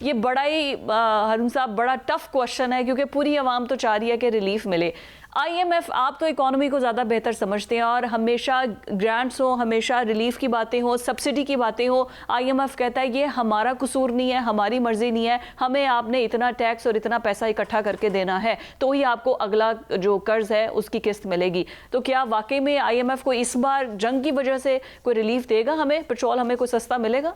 ये बड़ा ही हारून साहब बड़ा टफ क्वेश्चन है, क्योंकि पूरी आवाम तो चाह रही है कि रिलीफ मिले। IMF, आप तो इकोनॉमी को ज़्यादा बेहतर समझते हैं और हमेशा ग्रांट्स हो, हमेशा रिलीफ की बातें हो, सब्सिडी की बातें हो, IMF कहता है ये हमारा कसूर नहीं है, हमारी मर्जी नहीं है, हमें आपने इतना टैक्स और इतना पैसा इकट्ठा करके देना है तो ही आपको अगला जो कर्ज है उसकी किस्त मिलेगी। तो क्या वाकई में IMF को इस बार जंग की वजह से कोई रिलीफ देगा, हमें पेट्रोल हमें कोई सस्ता मिलेगा?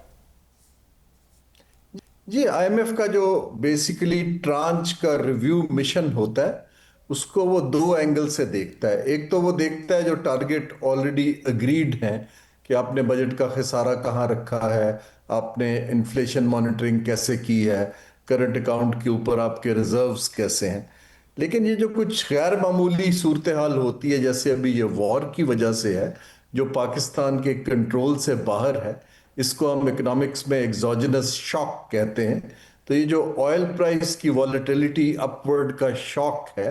जी, IMF का जो बेसिकली ट्रांच का रिव्यू मिशन होता है उसको वो दो एंगल से देखता है। एक तो वो देखता है जो टारगेट ऑलरेडी अग्रीड है कि आपने बजट का खसारा कहाँ रखा है, आपने इन्फ्लेशन मॉनिटरिंग कैसे की है, करंट अकाउंट के ऊपर आपके रिजर्व्स कैसे हैं। लेकिन ये जो कुछ गैर मामूली सूरत हाल होती है, जैसे अभी ये वॉर की वजह से है जो पाकिस्तान के कंट्रोल से बाहर है, इसको हम इकोनॉमिक्स में एक्सोजेनस शॉक कहते हैं। तो ये जो ऑयल प्राइस की वॉलेटिलिटी अपवर्ड का शॉक है,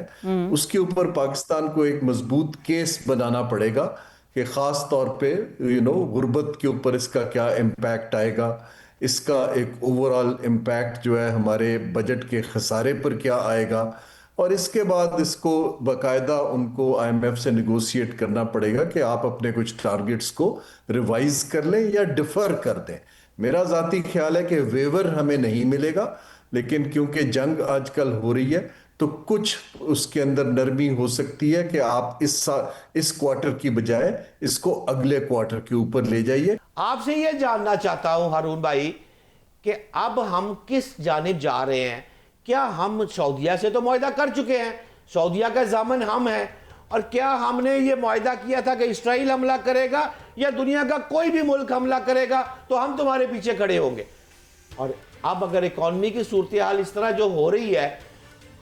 उसके ऊपर पाकिस्तान को एक मजबूत केस बनाना पड़ेगा कि खास तौर पे गुर्बत के ऊपर इसका क्या इम्पैक्ट आएगा, इसका एक ओवरऑल इम्पैक्ट जो है हमारे बजट के खसारे पर क्या आएगा, और इसके बाद इसको बाकायदा उनको IMF से निगोशिएट करना पड़ेगा कि आप अपने कुछ टारगेट्स को रिवाइज कर लें या डिफर कर दें। मेरा जाती ख्याल है कि वेवर हमें नहीं मिलेगा, लेकिन क्योंकि जंग आजकल हो रही है तो कुछ उसके अंदर नरमी हो सकती है कि आप इस क्वार्टर की बजाय इसको अगले क्वार्टर के ऊपर ले जाइए। आपसे यह जानना चाहता हूं हारून भाई कि अब हम किस जानिब जा रहे हैं? क्या हम सऊदीया से तो मुआहदा कर चुके हैं, सऊदीया का ज़ामन हम हैं, और क्या हमने ये मुआहदा किया था कि इस्राइल हमला करेगा या दुनिया का कोई भी मुल्क हमला करेगा तो हम तुम्हारे पीछे खड़े होंगे? और अब अगर इकॉनमी की सूरत हाल इस तरह जो हो रही है,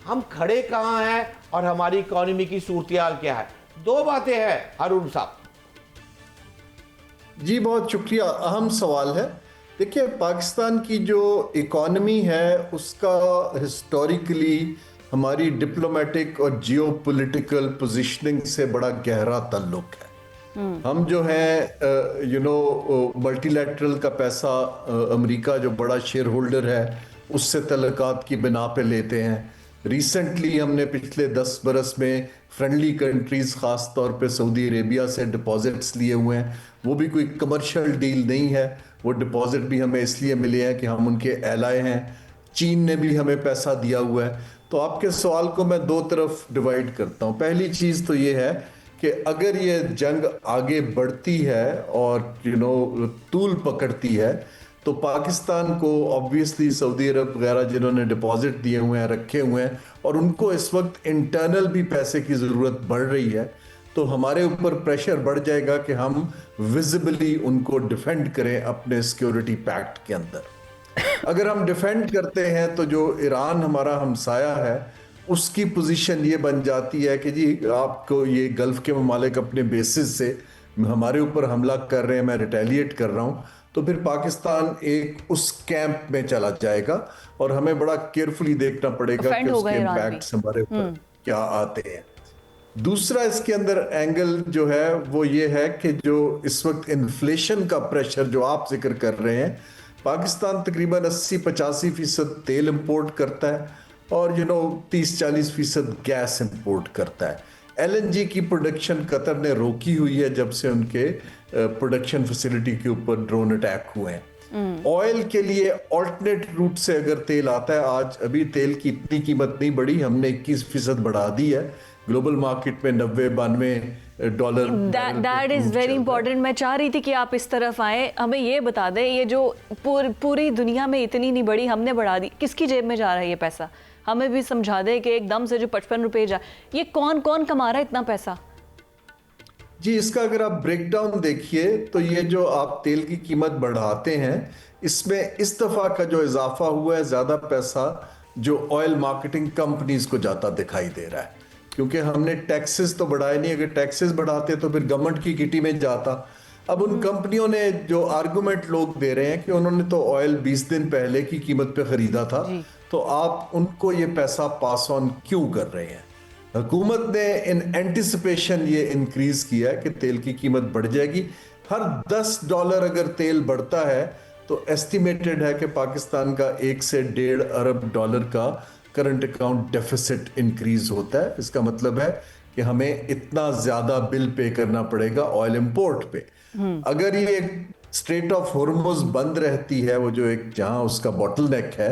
हम खड़े कहाँ हैं और हमारी इकॉनमी की सूरत हाल क्या है? दो बातें हैं हारून साहब। जी बहुत शुक्रिया, अहम सवाल है। देखिए, पाकिस्तान की जो इकॉनमी है उसका हिस्टोरिकली हमारी डिप्लोमेटिक और जियोपॉलिटिकल पोजीशनिंग से बड़ा गहरा ताल्लुक है। हम जो है मल्टीलैटरल का पैसा अमेरिका जो बड़ा शेयर होल्डर है उससे तल्लुकात की बिना पे लेते हैं। रिसेंटली हमने पिछले 10 बरस में फ्रेंडली कंट्रीज खास तौर पे सऊदी अरेबिया से डिपॉजिट्स लिए हुए हैं। वो भी कोई कमर्शियल डील नहीं है, वो डिपॉजिट भी हमें इसलिए मिले हैं कि हम उनके एलाय हैं। चीन ने भी हमें पैसा दिया हुआ है। तो आपके सवाल को मैं दो तरफ डिवाइड करता हूँ। पहली चीज़ तो ये है कि अगर ये जंग आगे बढ़ती है और तूल पकड़ती है तो पाकिस्तान को ऑब्वियसली सऊदी अरब वगैरह जिन्होंने डिपॉजिट दिए हुए हैं, रखे हुए हैं, और उनको इस वक्त इंटरनल भी पैसे की ज़रूरत बढ़ रही है, तो हमारे ऊपर प्रेशर बढ़ जाएगा कि हम विजिबली उनको डिफेंड करें अपने सिक्योरिटी पैक्ट के अंदर। अगर हम डिफेंड करते हैं तो जो ईरान हमारा हमसाया है उसकी पोजीशन ये बन जाती है कि जी आपको ये गल्फ के ममालिक अपने बेसिस से हमारे ऊपर हमला कर रहे हैं, मैं रिटेलिएट कर रहा हूँ, तो फिर पाकिस्तान एक उस कैंप में चला जाएगा और हमें बड़ा केयरफुली देखना पड़ेगा कि उसके इम्पैक्ट्स हमारे ऊपर क्या आते हैं। दूसरा इसके अंदर एंगल जो है वो ये है कि जो इस वक्त इन्फ्लेशन का प्रेशर जो आप जिक्र कर रहे हैं, पाकिस्तान तकरीबन 80-85% तेल इंपोर्ट करता है और 30-40% गैस इंपोर्ट करता है। LNG की प्रोडक्शन कतर ने रोकी हुई है जब से उनके प्रोडक्शन फैसिलिटी के ऊपर ड्रोन अटैक हुए हैं। ऑयल के लिए ऑल्टरनेट रूट से अगर तेल आता है, आज अभी तेल की इतनी कीमत नहीं बढ़ी, हमने 21% बढ़ा दी है, ग्लोबल मार्केट में $90-92 दैट इज वेरी इंपॉर्टेंट। मैं चाह रही थी कि आप इस तरफ आए, हमें ये बता दें, ये जो पूरी दुनिया में इतनी नहीं बढ़ी, हमने बढ़ा दी, किसकी जेब में जा रहा है ये पैसा? हमें भी समझा दे कि एकदम से जो 55 रुपए जा, ये कौन कौन कमा रहा है इतना पैसा? जी, इसका अगर आप ब्रेकडाउन देखिए तो ये जो आप तेल की कीमत बढ़ाते हैं, इसमें इस दफा का जो इजाफा हुआ है, ज्यादा पैसा जो ऑयल मार्केटिंग कंपनीज को जाता दिखाई दे रहा है, क्योंकि हमने टैक्सेस तो बढ़ाए नहीं। अगर टैक्सेस बढ़ाते तो फिर गवर्नमेंट की किटी में जाता। अब उन कंपनियों ने जो आर्गुमेंट लोग दे रहे हैं कि उन्होंने तो ऑयल 20 दिन पहले की कीमत पे खरीदा था, तो आप उनको ये पैसा पास ऑन क्यों कर रहे हैं? हुकूमत ने इन एंटिसिपेशन ये इंक्रीज किया है कि तेल की कीमत बढ़ जाएगी। हर $10 अगर तेल बढ़ता है तो एस्टिमेटेड है कि पाकिस्तान का 1 से 1.5 अरब डॉलर का करंट अकाउंट डेफिसिट इंक्रीज होता है। इसका मतलब है कि हमें इतना ज्यादा बिल पे करना पड़ेगा ऑयल इंपोर्ट पे। अगर ये स्ट्रेट ऑफ हॉर्मुज़ बंद रहती है, वो जो एक जहां उसका बॉटलनेक है,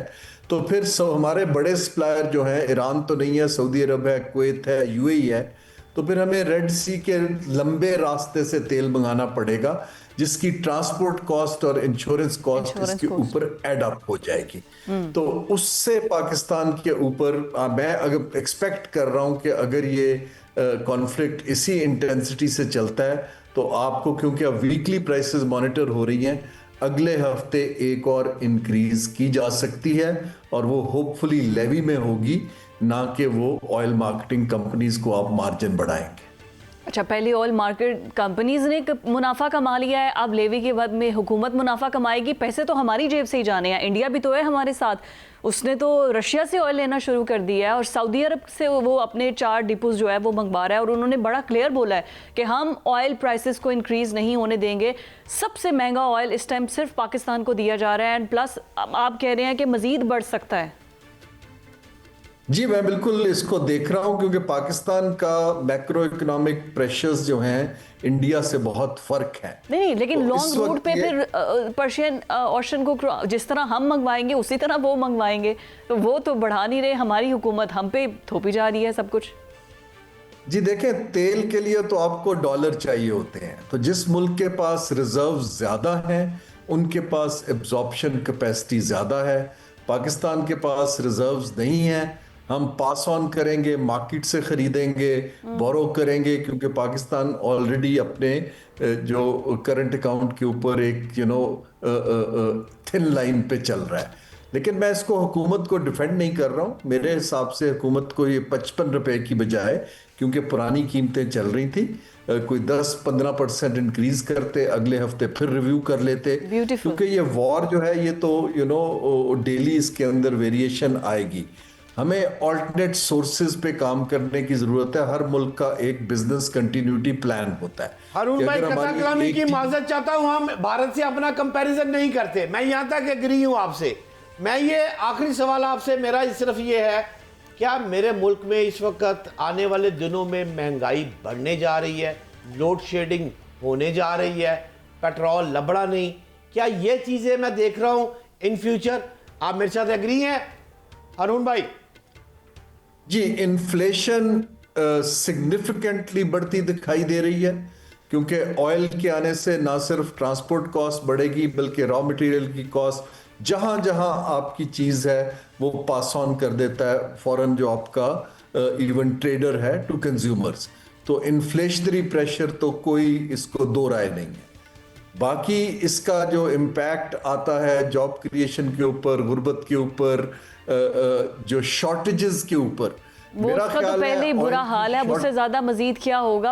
तो फिर सब हमारे बड़े सप्लायर जो हैं, ईरान तो नहीं है, सऊदी अरब है, कुवैत है, यूएई है, तो फिर हमें रेड सी के लंबे रास्ते से तेल मंगाना पड़ेगा, जिसकी ट्रांसपोर्ट कॉस्ट और इंश्योरेंस कॉस्ट इसके ऊपर एड अप हो जाएगी। तो उससे पाकिस्तान के ऊपर मैं अगर एक्सपेक्ट कर रहा हूं कि अगर ये कॉन्फ्लिक्ट इसी इंटेंसिटी से चलता है तो आपको, क्योंकि अब वीकली प्राइसेस मॉनिटर हो रही हैं, अगले हफ्ते एक और इंक्रीज की जा सकती है और वो होपफुली लेवी में होगी, ना कि वो ऑयल मार्केटिंग कंपनीज को आप मार्जिन बढ़ाएंगे। अच्छा, पहले ऑयल मार्केट कंपनीज ने मुनाफा कमा लिया है, अब लेवी के बाद में हुकूमत मुनाफा कमाएगी। पैसे तो हमारी जेब से ही जाने हैं, इंडिया भी तो है हमारे साथ, उसने तो रशिया से ऑयल लेना शुरू कर दिया है और सऊदी अरब से वो अपने 4 डिपोज जो है वो मंगवा रहा है और उन्होंने बड़ा क्लियर बोला है कि हम ऑयल प्राइसेस को इंक्रीज नहीं होने देंगे। सबसे महंगा ऑयल इस टाइम सिर्फ पाकिस्तान को दिया जा रहा है एंड प्लस आप कह रहे हैं कि मजीद बढ़ सकता है। जी, मैं बिल्कुल इसको देख रहा हूं, क्योंकि पाकिस्तान का मैक्रो इकोनॉमिक प्रेशर्स जो हैं इंडिया से बहुत फर्क है। नहीं, लेकिन तो लॉन्ग रूट पे फिर पर्शियन ओशन को जिस तरह हम मंगवाएंगे उसी तरह वो मंगवाएंगे, तो वो तो बढ़ा नहीं रहे, हमारी हुकूमत हम पे थोपी जा रही है सब कुछ। जी देखें, तेल के लिए तो आपको डॉलर चाहिए होते हैं, तो जिस मुल्क के पास रिजर्व ज्यादा हैं उनके पास एब्जॉर्प्शन कैपेसिटी ज्यादा है। पाकिस्तान के पास रिजर्व्स नहीं है, हम पास ऑन करेंगे, मार्केट से खरीदेंगे, बोरो करेंगे, क्योंकि पाकिस्तान ऑलरेडी अपने जो करंट अकाउंट के ऊपर एक थिन लाइन पे चल रहा है। लेकिन मैं इसको हुकूमत को डिफेंड नहीं कर रहा हूँ। मेरे हिसाब से हुकूमत को ये 55 रुपए की बजाय, क्योंकि पुरानी कीमतें चल रही थी, कोई 10-15% इंक्रीज करते, अगले हफ्ते फिर रिव्यू कर लेते, क्योंकि ये वॉर जो है ये तो डेली इसके अंदर वेरिएशन आएगी। हमें ऑल्टरनेट सोर्सेज पे काम करने की जरूरत है। हर मुल्क का एक बिजनेस कंटिन्यूटी प्लान होता है। हारून भाई, कथा कलामी की माजरत चाहता हूं, हम भारत से अपना कंपैरिजन नहीं करते, मैं यहां तक एग्री हूं आपसे। मैं ये आखिरी सवाल आपसे मेरा सिर्फ ये है, क्या मेरे मुल्क में इस वक्त आने वाले दिनों में महंगाई बढ़ने जा रही है, लोड शेडिंग होने जा रही है, पेट्रोल लबड़ा नहीं, क्या ये चीजें मैं देख रहा हूं इन फ्यूचर? आप मेरे साथ एग्री हैं हारून भाई? जी, इन्फ्लेशन सिग्निफिकेंटली बढ़ती दिखाई दे रही है, क्योंकि ऑयल के आने से ना सिर्फ ट्रांसपोर्ट कॉस्ट बढ़ेगी बल्कि रॉ मटेरियल की कॉस्ट, जहां जहां आपकी चीज है वो पास ऑन कर देता है फॉरेन जो आपका इवन ट्रेडर है टू कंज्यूमर्स। तो इन्फ्लेशनरी प्रेशर तो कोई इसको दो राय नहीं है। बाकी इसका जो इम्पैक्ट आता है जॉब क्रिएशन के ऊपर, गुर्बत के ऊपर, जो शॉर्टेजेस के ऊपर, वो उसका तो पहले ही बुरा हाल है, अब उससे ज्यादा मजीद क्या होगा।